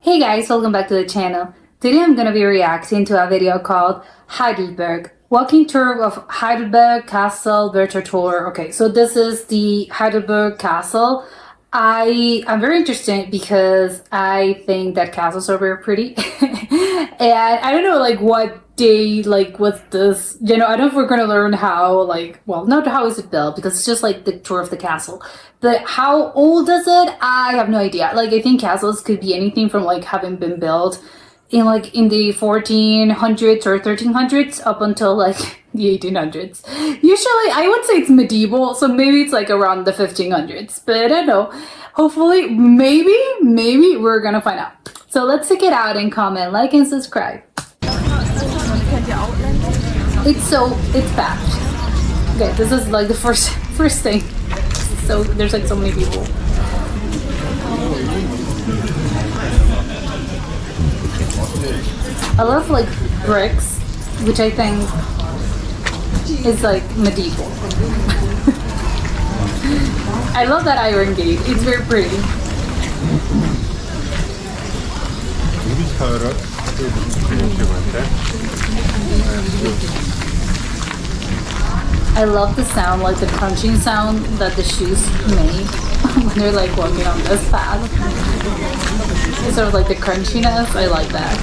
Hey guys, welcome back to the channel. Today I'm going to be reacting to a video called Heidelberg. Walking tour of Heidelberg Castle virtual tour. Okay, so this is the Heidelberg Castle. I'm very interested because I think that castles are very pretty. And I don't know like what day, like what's this, I don't know if we're going to learn how, like, well, not how is it built because it's just like the tour of the castle. But how old is it? I have no idea. Like, I think castles could be anything from like having been built in the 1400s or 1300s up until like the 1800s. Usually I would say it's medieval, so maybe it's like around the 1500s, but I don't know. Hopefully, maybe we're gonna find out. So let's check it out and comment, like, and subscribe. It's packed. Okay, this is like the first thing. So there's like so many people. I love like bricks, which I think is like medieval. I love that iron gate. It's very pretty. I love the sound, like the crunching sound that the shoes make when they're like walking on this path. It's sort of like the crunchiness. I like that.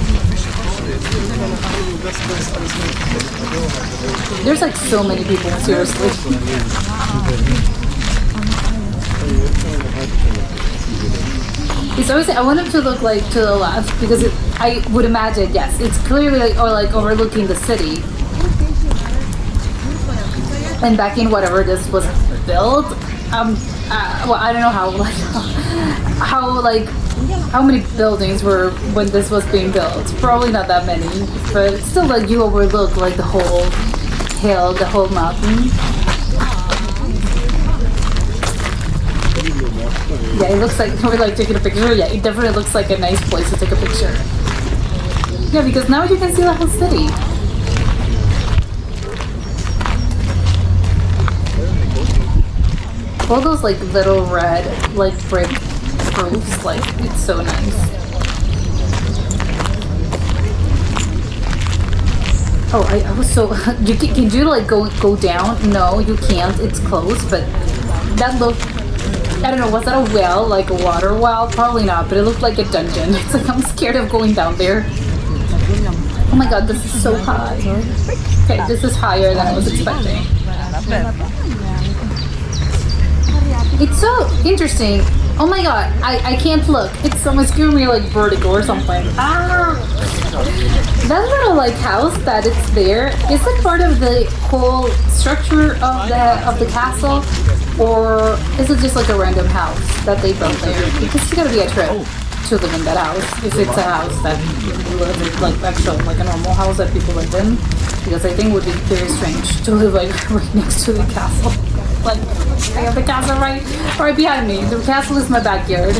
There's like so many people, seriously. It's always, I want it to look like to the left because I would imagine, yes, it's clearly like, or like overlooking the city. And back in whatever this was built, well, I don't know how many buildings were when this was being built. Probably not that many, but still, like, you overlook like the whole hill, the whole mountain. Yeah, it looks like we're like taking a picture. Yeah, it definitely looks like a nice place to take a picture. Yeah, because now you can see the whole city. All those like little red like brick roofs, like it's so nice. Oh, I was so can you like go down? No, you can't. It's closed. But that looked, I don't know, was that a well, like a water well? Probably not, but it looked like a dungeon. It's like I'm scared of going down there. Oh my god, this is so high. Okay, this is higher than I was expecting. It's so interesting. Oh my god, I can't look. It's almost giving me like vertigo or something. Ah! That little like house that it's there, is it part of the whole structure of the castle? Or is it just like a random house that they built there? Because it's gotta be a trip to live in that house. If it's a house that you live in, like actual, like a normal house that people live in. Because I think it would be very strange to live like right next to the castle. Like, I have the castle right behind me. The castle is my backyard.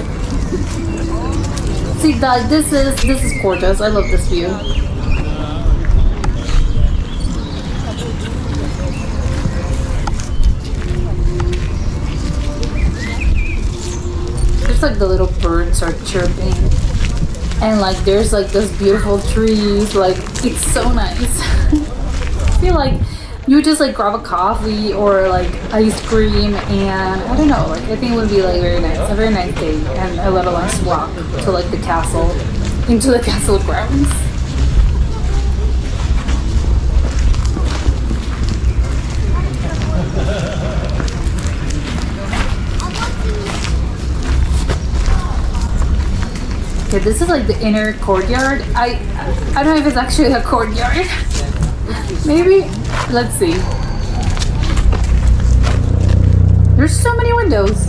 See, this is gorgeous. I love this view. There's like the little birds are chirping, and like there's like those beautiful trees. Like, it's so nice. I feel like you just like grab a coffee or like ice cream, and I don't know, like I think it would be like very nice, a very nice day, and a little nice walk to like the castle, into the castle grounds. Okay, this is like the inner courtyard. I don't know if it's actually a courtyard. Maybe. Let's see. There's so many windows.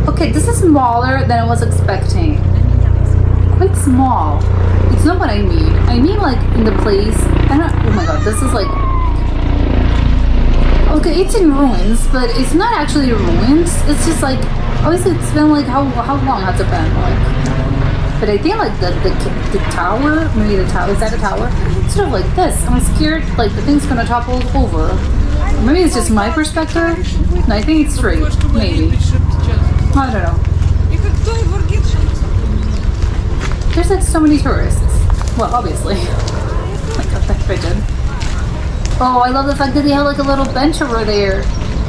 Okay, this is smaller than I was expecting. Quite small. It's not what I mean. I mean like in the place. Oh my god, this is like. Okay, it's in ruins, but it's not actually ruins. It's just like, obviously it's been like, how long has it been? Like. But I think like the tower, maybe the tower, is that a tower? It's sort of like this. I'm scared like the thing's gonna topple over. Maybe it's just my perspective. No, I think it's straight. Maybe. I don't know. there's like so many tourists. Well, obviously. Like that pigeon. Oh, I love the fact that they have like a little bench over there.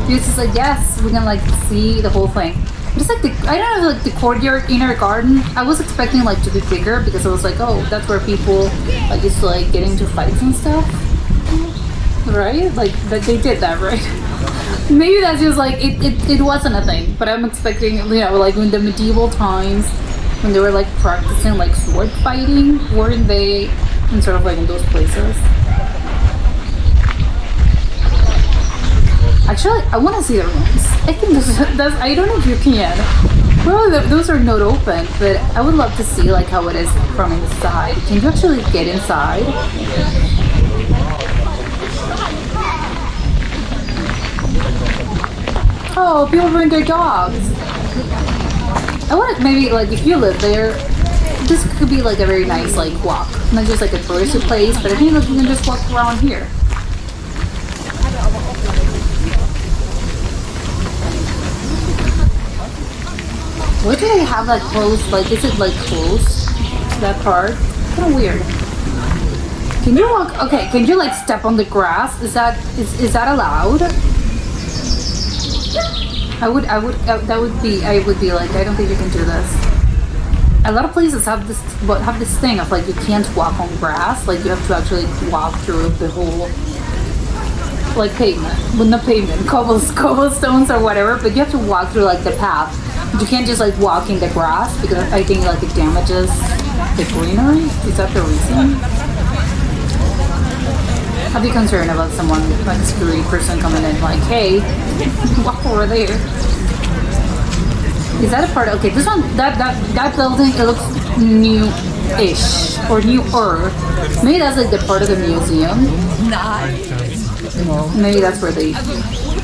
It's just like, yes, we can like see the whole thing. It's like I don't know, like the courtyard inner garden. I was expecting like to be bigger because I was like, oh, that's where people like used to like get into fights and stuff, right? Like that they did that, right? Maybe that's just like it wasn't a thing, but I'm expecting, you know, like in the medieval times when they were like practicing like sword fighting, weren't they? And sort of like in those places. Actually, I want to see the rooms. I think that's I don't know if you can. Well, those are not open, but I would love to see like how it is from inside. Can you actually get inside? Oh, people bring their dogs. I want maybe like if you live there, this could be like a very nice like walk, not just like a touristy place, but I think like you can just walk around here. Why do they have that closed? Like, is it like closed? That part? Kind of weird. Can you walk? Okay, can you like step on the grass? Is that allowed? I would be like, I don't think you can do this. A lot of places have this thing of like you can't walk on grass. Like you have to actually walk through the whole like pavement, well not pavement, cobblestones or whatever. But you have to walk through like the path. You can't just like walk in the grass because I think like it damages the greenery. Is that the reason? I'd be concerned about someone like a security person coming in like, hey, walk over there. Is that a part? Okay, this one, that building, it looks new-ish or newer. Maybe that's like the part of the museum. Maybe that's where they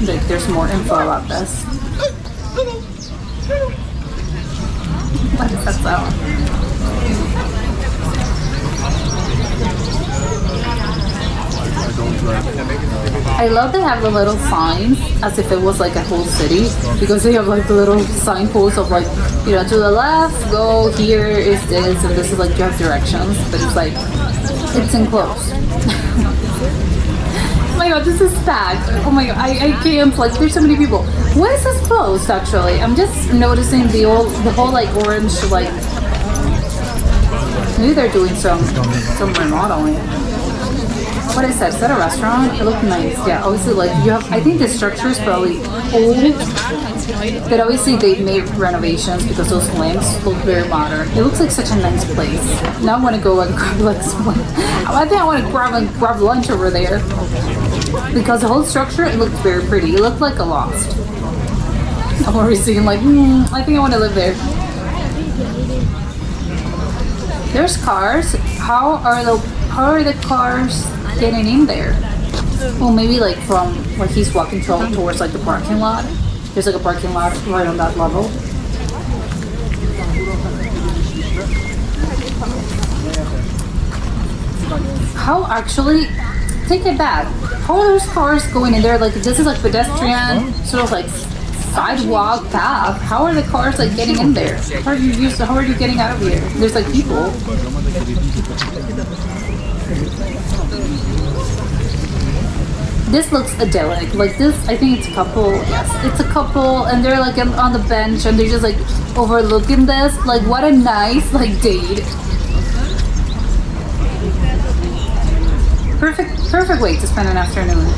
like there's more info about this. What is that sound? I love they have the little signs as if it was like a whole city, because they have like the little signposts of like, you know, to the left, go, here is this, and this is like you have directions, but it's like, it's enclosed. Oh my god, this is packed. Oh my god, I can't, like, there's so many people. Why is this closed actually? I'm just noticing the whole like orange, like, maybe they're doing some remodeling. What is that? Is that a restaurant? It looked nice. Yeah, obviously, like, you have, I think the structure is probably old, but obviously they made renovations because those lamps look very modern. It looks like such a nice place. Now I want to go and grab like someone. I think I want to grab lunch over there because the whole structure, it looked very pretty. It looked like a Lost. I'm already seeing like, I think I want to live there. There's cars. How are the cars getting in there? Well, maybe like from like he's walking towards like the parking lot. There's like a parking lot right on that level. How actually, take it back. How are those cars going in there? Like this is like pedestrian sort of like sidewalk path. How are the cars like getting in there? How are you getting out of here? There's like people. This looks idyllic. Like this, I think it's a couple. Yes, it's a couple, and they're like on the bench, and they're just like overlooking this. Like what a nice like date. Perfect way to spend an afternoon.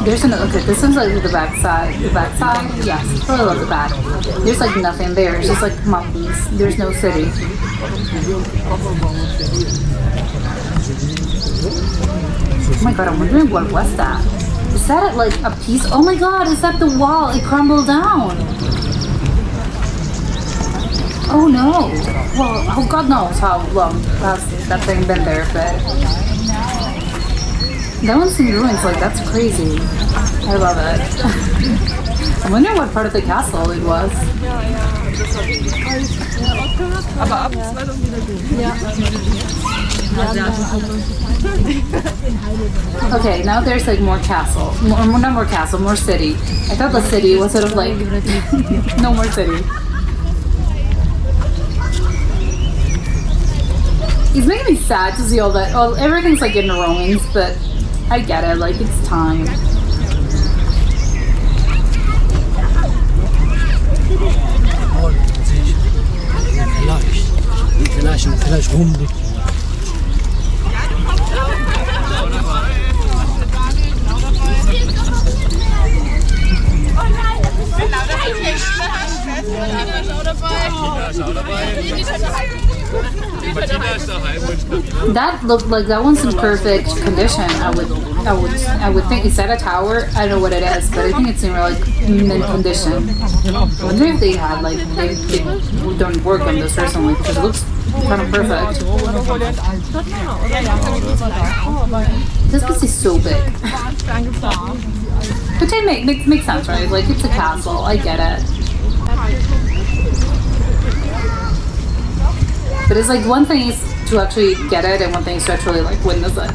There's another, okay, this seems like the back side. The back side? Yes, it's probably like the back. There's like nothing there, it's just like mountains. There's no city. Oh my god, I'm wondering what was that? Is that like a piece? Oh my god, is that the wall? It crumbled down. Oh no. Well, oh god knows how long has that thing been there, but that one's in ruins, like that's crazy. I love it. I wonder what part of the castle it was. Okay, now there's like more castle. Not more castle, more city. I thought the city was sort of like no more city. It's making me sad to see all that. Oh, everything's like in ruins, but I get it. Like it's time. Vielleicht rum. That looked like that one's in perfect condition. I would think. Is that a tower? I don't know what it is, but I think it's in like mint condition. I wonder if they had like they don't work on this recently because it looks kind of perfect. This piece is so big. Which makes sense, right? Like it's a castle. I get it. But it's like one thing is to actually get it and one thing is to actually like witness it.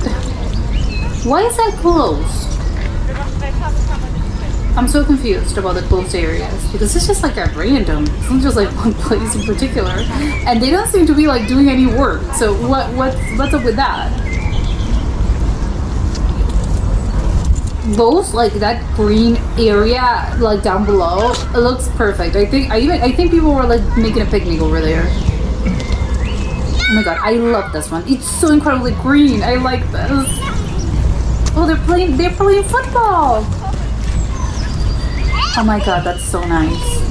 Why is that closed? I'm so confused about the closed areas because it's just like a random. It's not just like one place in particular, and they don't seem to be like doing any work. So what's up with that? Both like that green area like down below, it looks perfect. I think people were like making a picnic over there. Oh my god, I love this one. It's so incredibly green. I like this. Oh, they're playing football. Oh my god, that's so nice.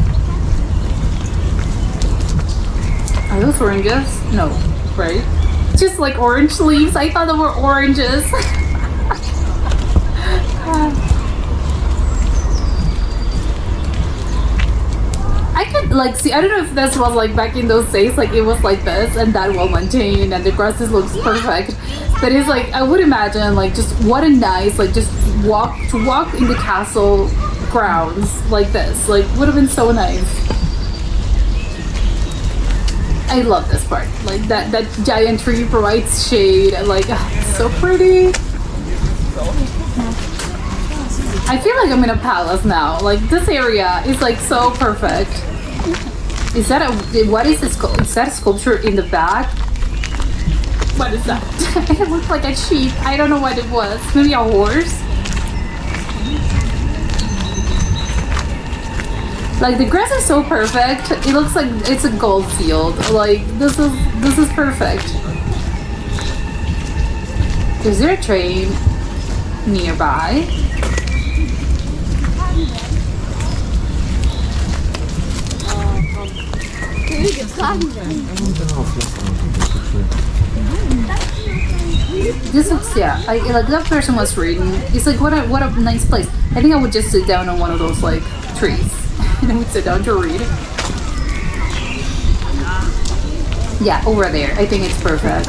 Are those oranges? No, right? Just like orange leaves. I thought they were oranges. I could like see. I don't know if this was like back in those days, like it was like this and that well maintained and the grasses looks perfect. But it's like I would imagine like just what a nice like just walk in the castle grounds like this. Like would have been so nice. I love this part. Like that giant tree provides shade and like it's so pretty. I feel like I'm in a palace now. Like this area is like so perfect. Is that what is this? Is that a sculpture in the back? What is that? It looks like a sheep. I don't know what it was. Maybe a horse? Like the grass is so perfect. It looks like it's a golf field. Like this is perfect. Is there a train nearby? This looks, yeah, I like that person was reading. It's like what a nice place. I think I would just sit down on one of those like trees and I would sit down to read. Yeah, over there. I think it's perfect.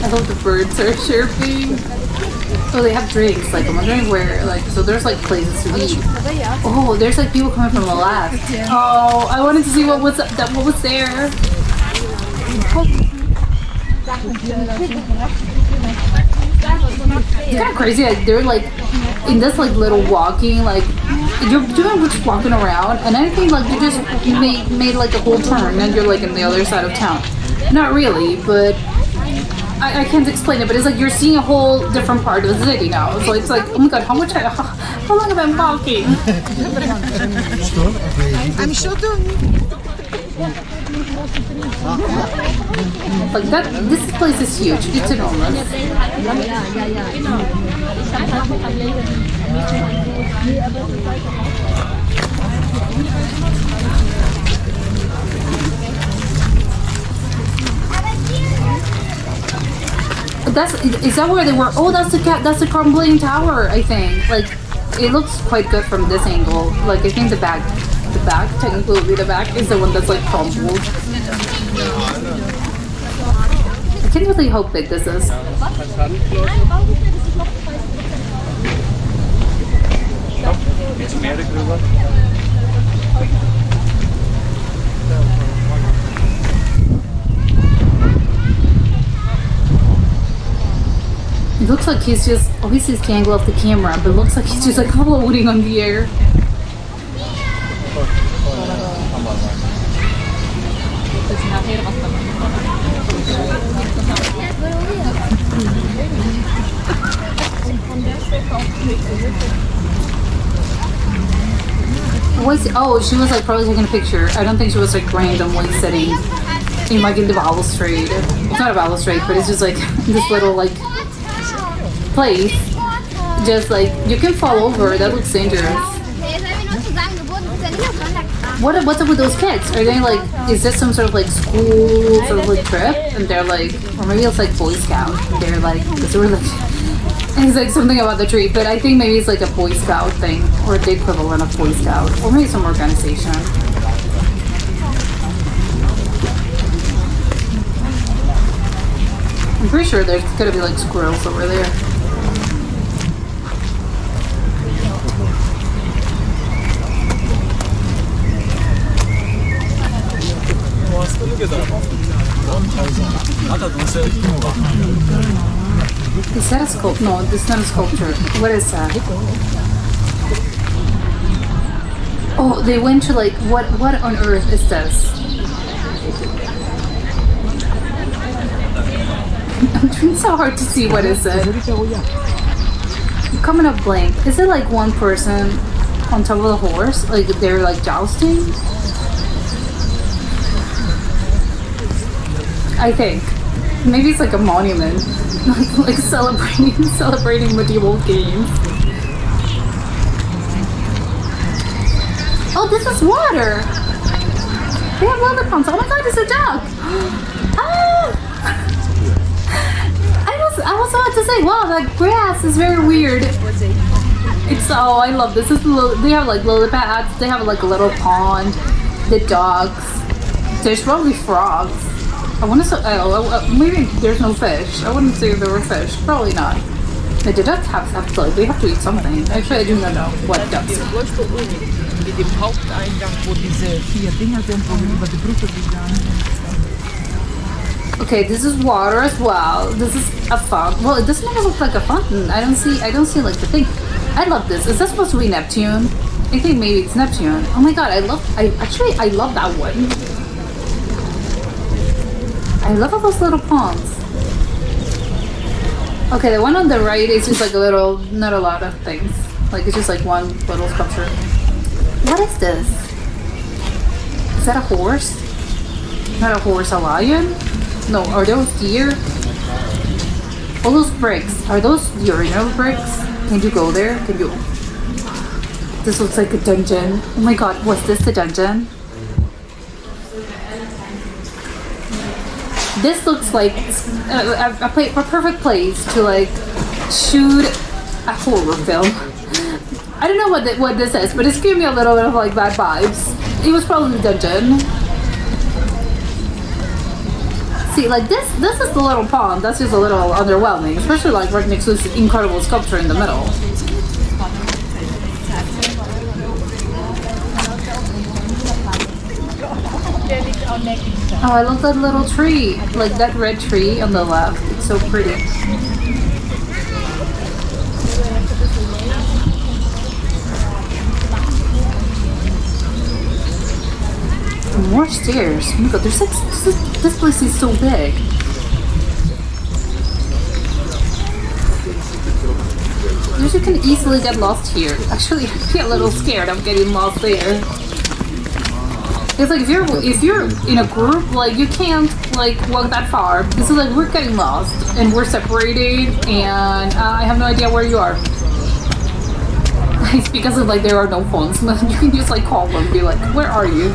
I hope the birds are chirping. Oh, they have drinks. Like, I'm wondering where, like, so there's, like, places to eat. Oh, there's, like, people coming from the left. Oh, I wanted to see what was there. It's kind of crazy. Like, they're, like, in this, like, little walking, like, you're just walking around, and I think, like, you just made, like, a whole turn, and you're, like, in the other side of town. Not really, but I can't explain it, but it's like you're seeing a whole different part of the city now. So it's like, oh my god, how long have I been walking? I'm sure Like that, this place is huge. It's enormous. Is that where they were? Oh, that's the crumbling tower, I think. Like, it looks quite good from this angle. Like, I think the back, technically the back is the one that's like crumbled. I can't really how big this is. It looks like he's just, obviously it's the angle of the camera, but it looks like he's just like floating on the air. Oh, she was like probably taking a picture. I don't think she was like randomly sitting in like in the balustrade. It's not a balustrade, but it's just like this little like place. Just like you can fall over. That looks dangerous. What's up with those kids? Are they like? Is this some sort of like school sort of like trip? And they're like, or maybe it's like Boy Scout. They're like, because we're like. It's like something about the tree, but I think maybe it's like a Boy Scout thing, or the equivalent of Boy Scout, or maybe some organization. I'm pretty sure there's gonna be like squirrels over there. Is that a sculpture? No, this is not a sculpture. What is that? Oh, they went to like, what on earth is this? I'm trying so hard to see what is it. I'm coming up blank. Is it like one person on top of a horse? Like they're like jousting? I think. Maybe it's like a monument. like celebrating medieval games. Oh, this is water! They have lily ponds. Oh my god, it's a duck! Ah! I was about to say, wow, that grass is very weird. It's, oh, I love this. They have like lily pads. They have like a little pond. The dogs. There's probably frogs. I want to say, maybe there's no fish. I wouldn't say there were fish. Probably not. But the ducks have to, they have to eat something. Actually, I do not know what ducks eat. Mit dem Haupteingang, wo diese 4 Dinger sind, wo wir über die Brücke gegangen sind. Okay, this is water as well. This is a fountain. Well, it doesn't even look like a fountain. I don't see like the thing. I love this. Is that supposed to be Neptune? I think maybe it's Neptune. Oh my god, I love that one. I love all those little ponds. Okay, the one on the right is just like a little, not a lot of things. Like it's just like one little sculpture. What is this? Is that a horse? Not a horse, a lion? No, are those deer? All those bricks, are those the original bricks? Can you go there? Can you? This looks like a dungeon. Oh my god, was this the dungeon? This looks like a perfect place to like shoot a horror film. I don't know what this is, but it's giving me a little bit of like bad vibes. It was probably the dungeon. See, like this is the little pond. That's just a little underwhelming, especially like right next to this incredible sculpture in the middle. Oh, I love that little tree, like that red tree on the left. It's so pretty. More stairs. Oh my god, there's like this place is so big. You can easily get lost here. Actually, I'd be a little scared of getting lost there. It's like if you're in a group, like you can't like walk that far. This is like we're getting lost and we're separated, and I have no idea where you are. It's because of like there are no phones. You can just like call them and be like, where are you?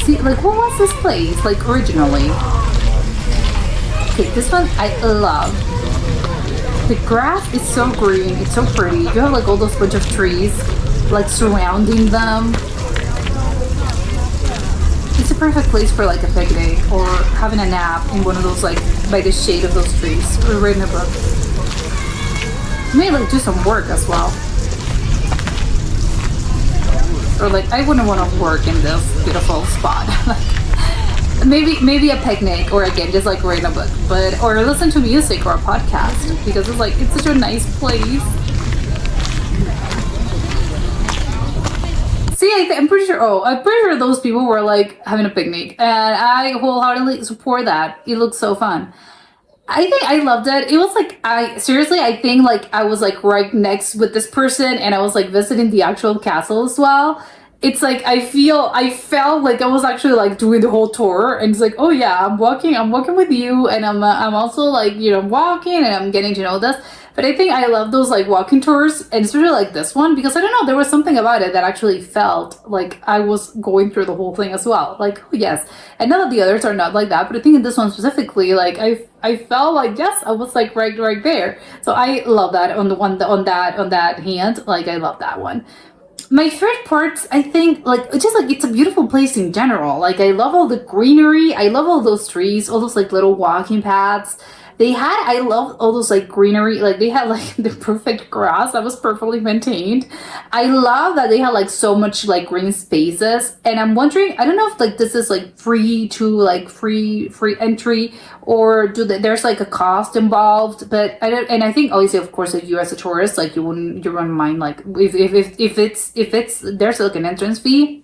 See, like what was this place like originally? Okay, this one I love. The grass is so green, it's so pretty. You have like all those bunch of trees like surrounding them. It's a perfect place for like a picnic or having a nap in one of those like by the shade of those trees or reading a book. Maybe like do some work as well. or like I wouldn't want to work in this beautiful spot. Maybe a picnic, or again just like read a book, but or listen to music or a podcast, because it's like it's such a nice place. See, I'm pretty sure. Oh, I'm pretty sure those people were like having a picnic, and I wholeheartedly support that. It looks so fun. I think I loved it. It was like I think like I was like right next with this person, and I was like visiting the actual castle as well. It's like I felt like I was actually like doing the whole tour, and it's like, oh yeah, I'm walking with you, and I'm also like, you know, walking and I'm getting to know this. But I think I love those like walking tours, and especially like this one, because I don't know, there was something about it that actually felt like I was going through the whole thing as well. Like, oh yes, and none of the others are not like that, but I think in this one specifically, like I felt like yes, I was like right there. So I love that on that hand. Like I love that one. My favorite parts, I think, like it's just like it's a beautiful place in general. Like I love all the greenery, I love all those trees, all those like little walking paths. I love all those like greenery, like they had like the perfect grass that was perfectly maintained. I love that they had like so much like green spaces, and I'm wondering, I don't know if like this is like free entry, or there's like a cost involved, but I don't, and I think obviously of course if you as a tourist, like you wouldn't mind like if it's there's like an entrance fee.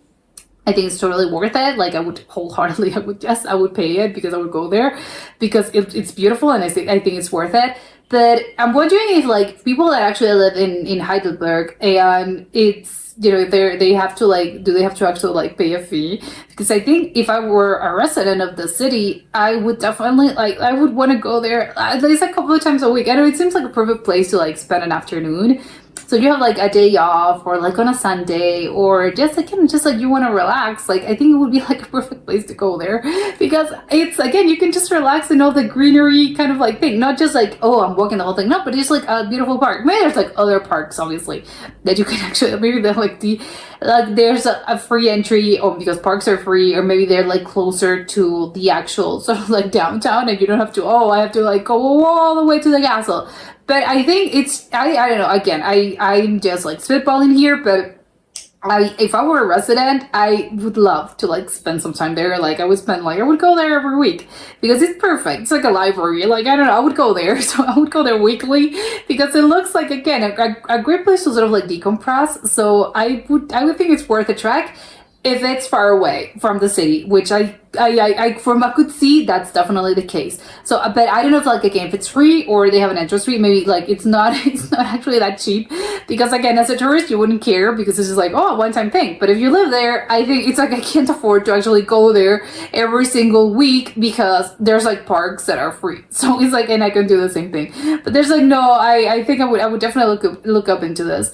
I think it's totally worth it. Like I would wholeheartedly, I would pay it, because I would go there because it's beautiful, and I think it's worth it. But I'm wondering if like people that actually live in Heidelberg, and it's, you know, they have to like, do they have to actually like pay a fee? Because I think if I were a resident of the city, I would definitely like, I would want to go there at least a couple of times a week. I know it seems like a perfect place to like spend an afternoon. So you have like a day off, or like on a Sunday, or just again, just like you want to relax. Like I think it would be like a perfect place to go there, because it's again, you can just relax in all the greenery kind of like thing, not just like, oh, I'm walking the whole thing, no, but it's like a beautiful park. Maybe there's like other parks obviously that you can actually, maybe they're like there's a free entry, or because parks are free, or maybe they're like closer to the actual sort of like downtown, and you don't have to, oh, I have to like go all the way to the castle. But I think it's, I don't know, again, I'm just like spitballing here, but if I were a resident, I would love to like spend some time there. Like I would go there every week, because it's perfect. It's like a library. Like, I don't know, I would go there. So I would go there weekly, because it looks like, again, a great place to sort of like decompress. So I would think it's worth a trek if it's far away from the city, which I from what I could see, that's definitely the case. So, but I don't know if like, again, if it's free or they have an entrance fee, maybe like it's not actually that cheap, because again, as a tourist, you wouldn't care, because it's just like, oh, a one-time thing. But if you live there, I think it's like, I can't afford to actually go there every single week, because there's like parks that are free. So it's like, and I can do the same thing. But there's like, no, I think I would definitely look up into this.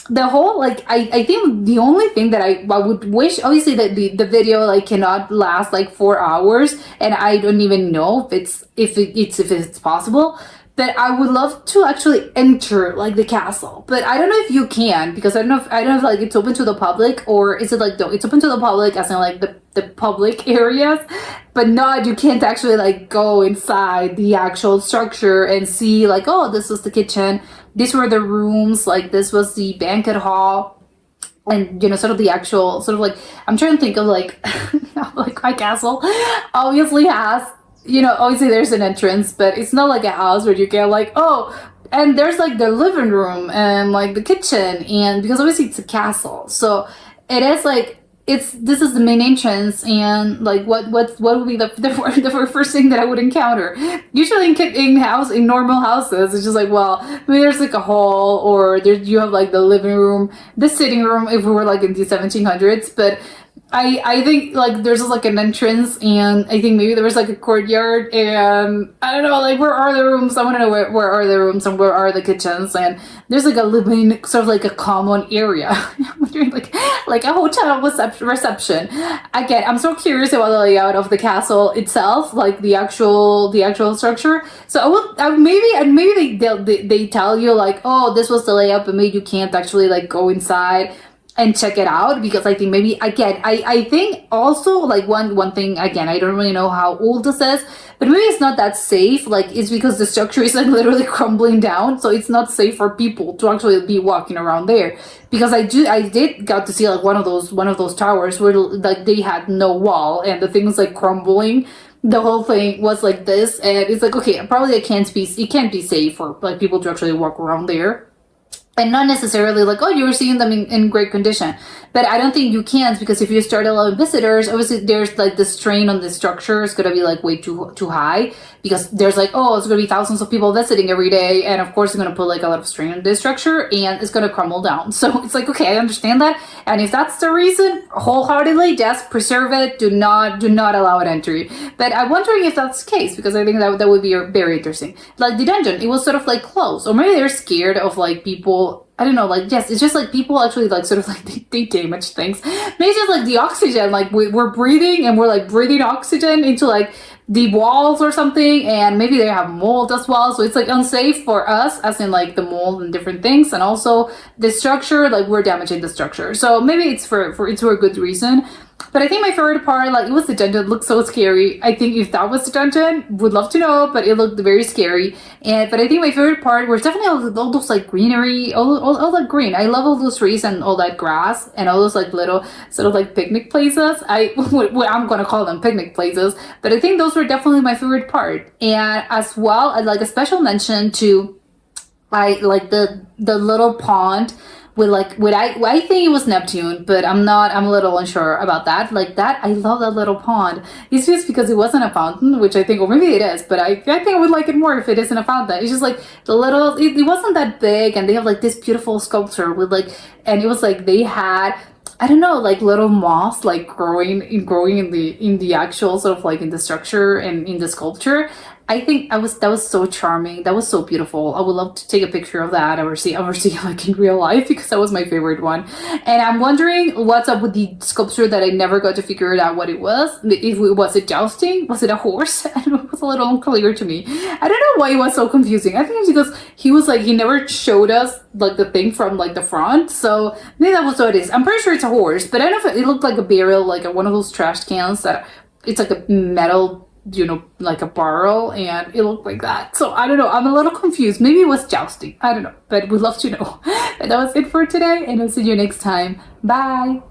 The whole, like, I think the only thing that I would wish, obviously that the video like cannot last like 4 hours, and I don't even know if it's possible, but I would love to actually enter like the castle. But I don't know if you can, because I don't know if like it's open to the public, or is it like, no, it's open to the public as in like the public areas, but not, you can't actually like go inside the actual structure and see like, oh, this was the kitchen, these were the rooms, like this was the banquet hall, and you know, sort of the actual sort of like, I'm trying to think of like like my castle obviously has, you know, obviously there's an entrance, but it's not like a house where you get like, oh, and there's like the living room and like the kitchen, and because obviously it's a castle, so it is like, this is the main entrance, and like what would be the first thing that I would encounter? Usually in normal houses, it's just like, well, maybe there's like a hall, or you have like the living room, the sitting room if we were like in the 1700s, but I think like there's just like an entrance, and I think maybe there was like a courtyard, and I don't know, like where are the rooms? I want to know where are the rooms and where are the kitchens, and there's like a living, sort of like a common area. I'm wondering like a hotel reception. Again, I'm so curious about the layout of the castle itself, like the actual structure. So maybe they tell you like, oh, this was the layout, but maybe you can't actually like go inside. and check it out, because I think maybe again I think also like one thing, again, I don't really know how old this is, but maybe it's not that safe. Like it's because the structure is like literally crumbling down, so it's not safe for people to actually be walking around there. Because I did got to see like one of those towers where like they had no wall and the thing was like crumbling. The whole thing was like this, and it's like, okay, probably it can't be safe for like people to actually walk around there. And not necessarily like, oh, you were seeing them in great condition. But I don't think you can, because if you start allowing visitors, obviously there's like the strain on the structure is going to be like way too high, because there's like, oh, it's going to be thousands of people visiting every day. And of course, it's going to put like a lot of strain on this structure and it's going to crumble down. So it's like, okay, I understand that. And if that's the reason, wholeheartedly, yes, preserve it. Do not allow it entry. But I'm wondering if that's the case, because I think that would be very interesting. Like the dungeon, it was sort of like closed, or maybe they're scared of like people. I don't know, like, yes, it's just like people actually like sort of like they damage things. Maybe it's just like the oxygen, like we're breathing and we're like breathing oxygen into like the walls or something, and maybe they have mold as well, so it's like unsafe for us, as in like the mold and different things, and also the structure, like we're damaging the structure. So maybe it's for a good reason. But I think my favorite part, like, it was the dungeon. It looked so scary. I think if that was the dungeon, would love to know, but it looked very scary. But I think my favorite part was definitely all those like greenery, all that green. I love all those trees and all that grass and all those like little sort of like picnic places. I'm gonna call them picnic places, but I think those were definitely my favorite part. And as well, I'd like a special mention to, I like the little pond with like, I think it was Neptune, but I'm a little unsure about that. Like that, I love that little pond. It's just because it wasn't a fountain, which I think, or maybe it is, but I think I would like it more if it isn't a fountain. It's just like the little, it wasn't that big, and they have like this beautiful sculpture with like, and it was like they had, I don't know, like little moss like growing in the actual sort of like in the structure and in the sculpture. I think that was so charming. That was so beautiful. I would love to take a picture of that or see like in real life, because that was my favorite one. And I'm wondering what's up with the sculpture that I never got to figure it out what it was. If it was it jousting? Was it a horse? I don't know. It was a little unclear to me. I don't know why it was so confusing. I think it's because he was like, he never showed us like the thing from like the front. So maybe that was what it is. I'm pretty sure it's a horse, but I don't know if it looked like a barrel, like one of those trash cans that it's like a metal, you know, like a barrel, and it looked like that. So I don't know, I'm a little confused. Maybe it was jousting, I don't know, but we'd love to know. But that was it for today, and I'll see you next time. Bye.